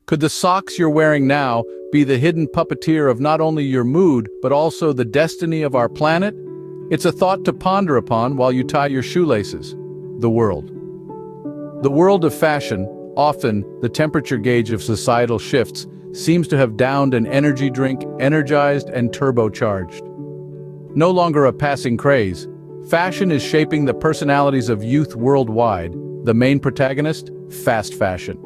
Could the socks you're wearing now be the hidden puppeteer of not only your mood, but also the destiny of our planet? It's a thought to ponder upon while you tie your shoelaces. The world. The world of fashion, often the temperature gauge of societal shifts, seems to have downed an energy drink, energized and turbocharged. No longer a passing craze, fashion is shaping the personalities of youth worldwide. The main protagonist? Fast fashion.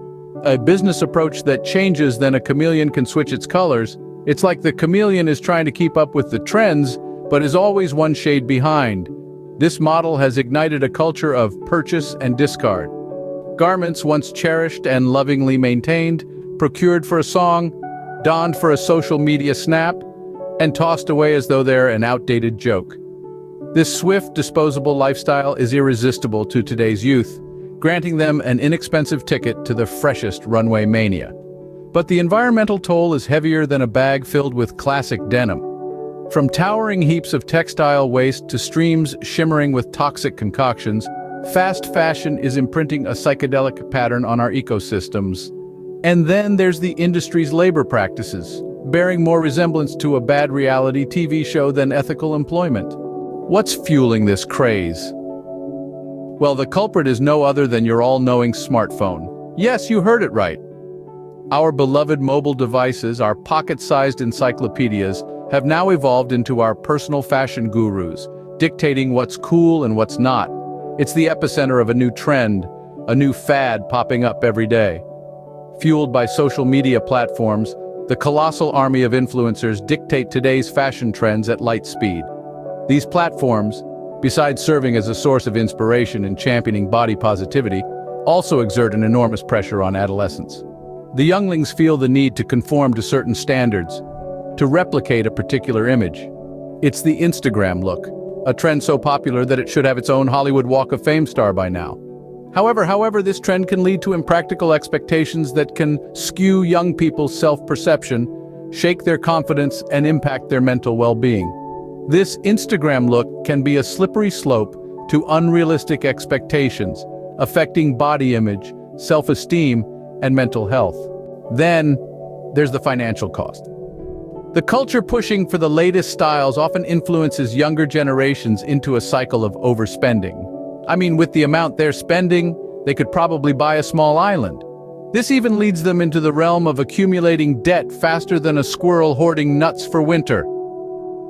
A business approach that changes, then a chameleon can switch its colors. It's like the chameleon is trying to keep up with the trends, but is always one shade behind. This model has ignited a culture of purchase and discard. Garments once cherished and lovingly maintained, procured for a song, donned for a social media snap, and tossed away as though they're an outdated joke. This swift, disposable lifestyle is irresistible to today's youth, granting them an inexpensive ticket to the freshest runway mania. But the environmental toll is heavier than a bag filled with classic denim. From towering heaps of textile waste to streams shimmering with toxic concoctions, fast fashion is imprinting a psychedelic pattern on our ecosystems. And then there's the industry's labor practices, bearing more resemblance to a bad reality TV show than ethical employment. What's fueling this craze? Well, the culprit is no other than your all-knowing smartphone. Yes, you heard it right. Our beloved mobile devices, our pocket-sized encyclopedias, have now evolved into our personal fashion gurus, dictating what's cool and what's not. It's the epicenter of a new trend, a new fad popping up every day. Fueled by social media platforms, the colossal army of influencers dictate today's fashion trends at light speed. These platforms, besides serving as a source of inspiration and championing body positivity, also exert an enormous pressure on adolescents. The younglings feel the need to conform to certain standards, to replicate a particular image. It's the Instagram look, a trend so popular that it should have its own Hollywood Walk of Fame star by now. However, this trend can lead to impractical expectations that can skew young people's self-perception, shake their confidence, and impact their mental well-being. This Instagram look can be a slippery slope to unrealistic expectations, affecting body image, self-esteem, and mental health. Then, there's the financial cost. The culture pushing for the latest styles often influences younger generations into a cycle of overspending. I mean, with the amount they're spending, they could probably buy a small island. This even leads them into the realm of accumulating debt faster than a squirrel hoarding nuts for winter.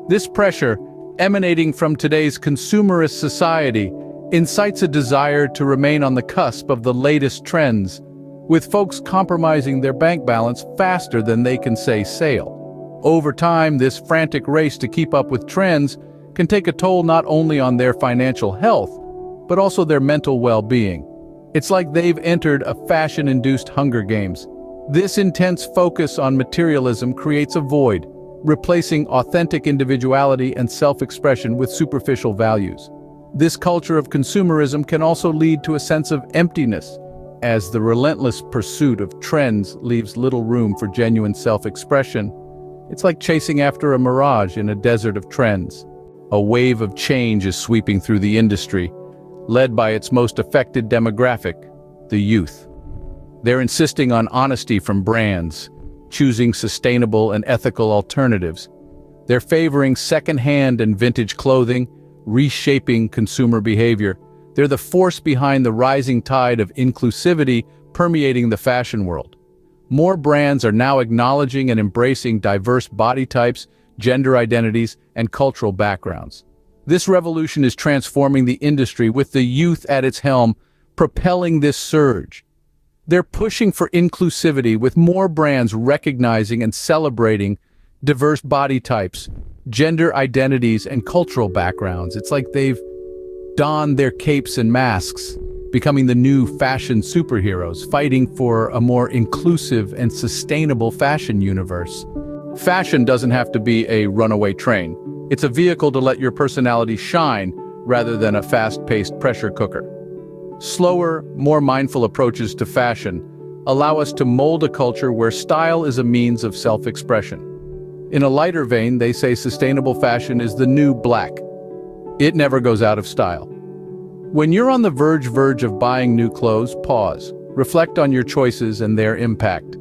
This pressure, emanating from today's consumerist society, incites a desire to remain on the cusp of the latest trends, with folks compromising their bank balance faster than they can say sail. Over time, this frantic race to keep up with trends can take a toll not only on their financial health, but also their mental well-being. It's like they've entered a fashion-induced Hunger Games. This intense focus on materialism creates a void, replacing authentic individuality and self-expression with superficial values. This culture of consumerism can also lead to a sense of emptiness, as the relentless pursuit of trends leaves little room for genuine self-expression. It's like chasing after a mirage in a desert of trends. A wave of change is sweeping through the industry, led by its most affected demographic, the youth. They're insisting on honesty from brands, choosing sustainable and ethical alternatives. They're favoring second-hand and vintage clothing, reshaping consumer behavior. They're the force behind the rising tide of inclusivity permeating the fashion world. More brands are now acknowledging and embracing diverse body types, gender identities, and cultural backgrounds. This revolution is transforming the industry with the youth at its helm, propelling this surge. They're pushing for inclusivity with more brands recognizing and celebrating diverse body types, gender identities, and cultural backgrounds. It's like they've donned their capes and masks, becoming the new fashion superheroes, fighting for a more inclusive and sustainable fashion universe. Fashion doesn't have to be a runaway train. It's a vehicle to let your personality shine rather than a fast-paced pressure cooker. Slower, more mindful approaches to fashion allow us to mold a culture where style is a means of self-expression. In a lighter vein, they say sustainable fashion is the new black. It never goes out of style. When you're on the verge of buying new clothes, pause. Reflect on your choices and their impact.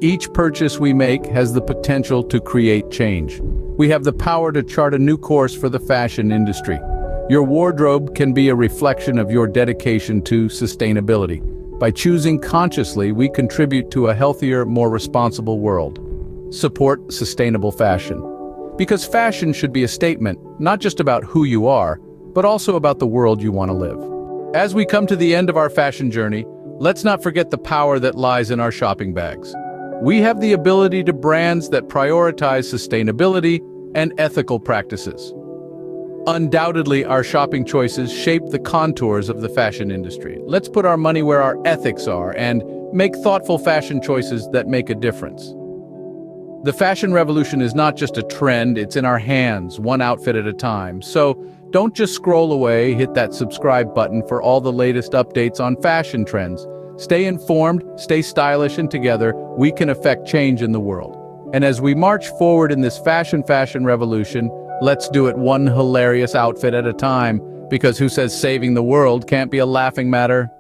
Each purchase we make has the potential to create change. We have the power to chart a new course for the fashion industry. Your wardrobe can be a reflection of your dedication to sustainability. By choosing consciously, we contribute to a healthier, more responsible world. Support sustainable fashion. Because fashion should be a statement, not just about who you are, but also about the world you want to live. As we come to the end of our fashion journey, let's not forget the power that lies in our shopping bags. We have the ability to brands that prioritize sustainability and ethical practices. Undoubtedly, our shopping choices shape the contours of the fashion industry. Let's put our money where our ethics are and make thoughtful fashion choices that make a difference. The fashion revolution is not just a trend, it's in our hands, one outfit at a time. So don't just scroll away, hit that subscribe button for all the latest updates on fashion trends. Stay informed, stay stylish, and together, we can affect change in the world. And as we march forward in this fashion revolution, let's do it one hilarious outfit at a time, because who says saving the world can't be a laughing matter?